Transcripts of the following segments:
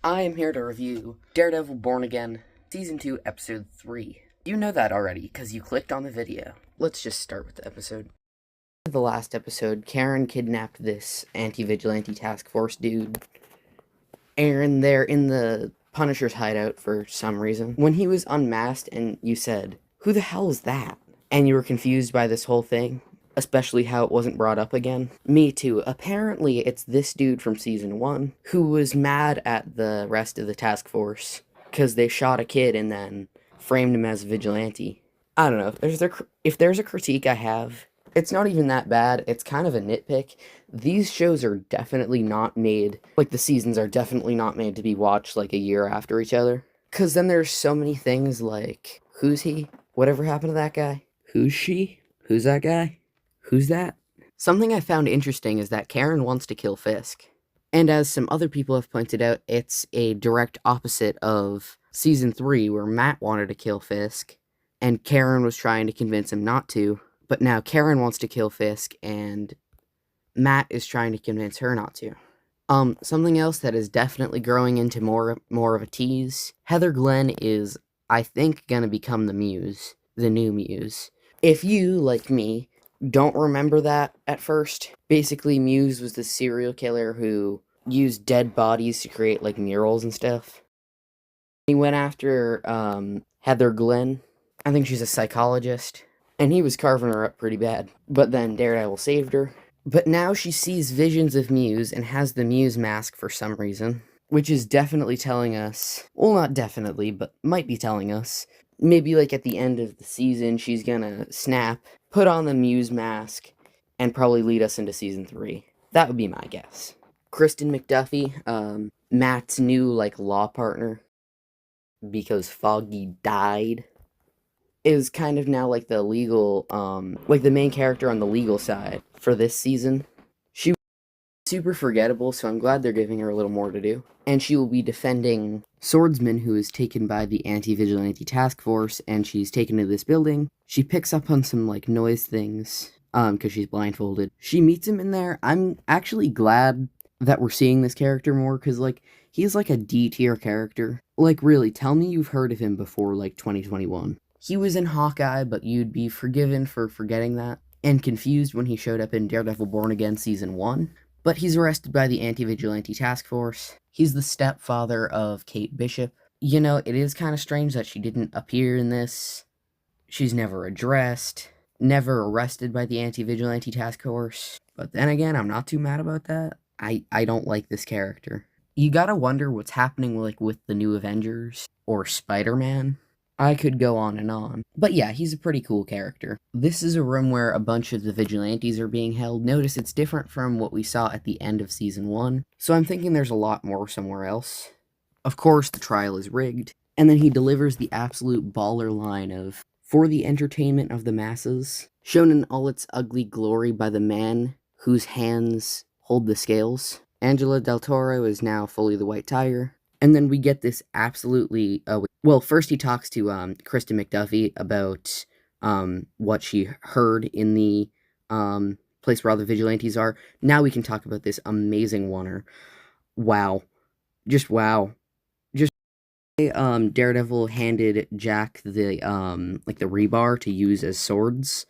I am here to review Daredevil Born Again, Season 2, Episode 3. You know that already, because you clicked on the video. Let's just start with the episode. In the last episode, Karen kidnapped this anti-vigilante task force dude. Aaron, they're in the Punisher's hideout for some reason. When he was unmasked and you said, "Who the hell is that?" And you were confused by this whole thing, especially how it wasn't brought up again. Me too. Apparently, it's this dude from Season 1 who was mad at the rest of the task force because they shot a kid and then framed him as a vigilante. I don't know. If there's a critique I have, it's not even that bad. It's kind of a nitpick. These shows are definitely not made, like the seasons are definitely not made to be watched like a year after each other. Because then there's so many things like, who's he? Whatever happened to that guy? Who's she? Who's that guy? Who's that? Something I found interesting is that Karen wants to kill Fisk. And as some other people have pointed out, it's a direct opposite of Season 3, where Matt wanted to kill Fisk, and Karen was trying to convince him not to. But now Karen wants to kill Fisk, and Matt is trying to convince her not to. Something else that is definitely growing into more of a tease. Heather Glenn is, I think, gonna become the Muse, the new Muse. If you, like me, don't remember that at first, basically Muse was the serial killer who used dead bodies to create like murals and stuff. He went after Heather Glenn. I think she's a psychologist, and he was carving her up pretty bad. But then Daredevil saved her. But now she sees visions of Muse and has the Muse mask for some reason, which is definitely telling us, well, not definitely, but might be telling us, maybe like at the end of the season, she's gonna snap, put on the Muse mask, and probably lead us into Season 3. That would be my guess. Kristen McDuffie, Matt's new, like, law partner, because Foggy died, is kind of now like the legal, like the main character on the legal side for this season. She was super forgettable, so I'm glad they're giving her a little more to do. And she will be defending Swordsman, who is taken by the anti-vigilante task force, and she's taken to this building. She picks up on some, like, noise things, because she's blindfolded. She meets him in there. I'm actually glad that we're seeing this character more, because, like, he's like a D-tier character. Like, really, tell me you've heard of him before, like, 2021. He was in Hawkeye, but you'd be forgiven for forgetting that, and confused when he showed up in Daredevil Born Again Season 1. But he's arrested by the anti-vigilante task force. He's the stepfather of Kate Bishop. You know, it is kind of strange that she didn't appear in this. She's never addressed, never arrested by the anti-vigilante task force. But then again, I'm not too mad about that. I don't like this character. You gotta wonder what's happening, like, with the new Avengers or Spider-Man. I could go on and on. But yeah, he's a pretty cool character. This is a room where a bunch of the vigilantes are being held. Notice it's different from what we saw at the end of Season 1, so I'm thinking there's a lot more somewhere else. Of course, the trial is rigged. And then he delivers the absolute baller line of, "For the entertainment of the masses," shown in all its ugly glory by the man whose hands hold the scales. Angela Del Toro is now fully the White Tiger. And then we get this absolutely, well, first he talks to Kristen McDuffie about what she heard in the place where all the vigilantes are. Now we can talk about this amazing oneer. Wow. Just wow. Just Daredevil handed Jack the like the rebar to use as swords.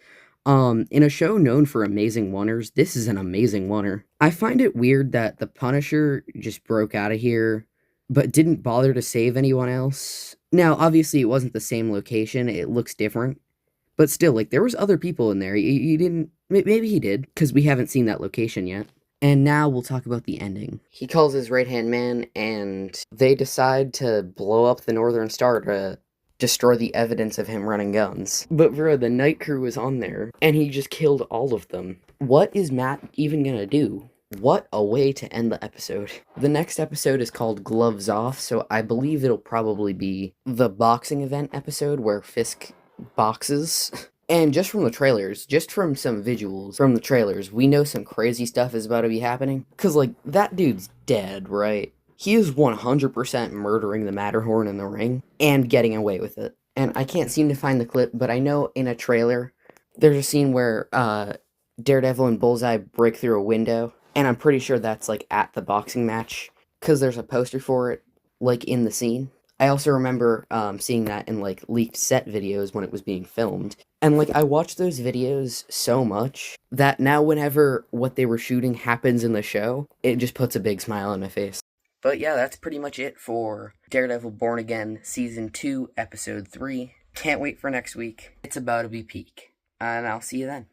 In a show known for amazing oneers, this is an amazing oneer. I find it weird that the Punisher just broke out of here but didn't bother to save anyone else. Now, obviously, it wasn't the same location. It looks different. But still, like, there was other people in there. He didn't... Maybe he did, because we haven't seen that location yet. And now we'll talk about the ending. He calls his right-hand man, and they decide to blow up the Northern Star to destroy the evidence of him running guns. But bro, the night crew was on there, and he just killed all of them. What is Matt even gonna do? What a way to end the episode. The next episode is called Gloves Off, so I believe it'll probably be the boxing event episode where Fisk boxes. And just from the trailers, just from some visuals from the trailers, we know some crazy stuff is about to be happening. Because, like, that dude's dead, right? He is 100% murdering the Matterhorn in the ring and getting away with it. And I can't seem to find the clip, but I know in a trailer, there's a scene where Daredevil and Bullseye break through a window. And I'm pretty sure that's, like, at the boxing match, because there's a poster for it. like in the scene. I also remember seeing that in like leaked set videos when it was being filmed. And like I watched those videos so much that now whenever what they were shooting happens in the show, it just puts a big smile on my face. But yeah, that's pretty much it for Daredevil Born Again Season 2, Episode 3. Can't wait for next week. It's about to be peak. And I'll see you then.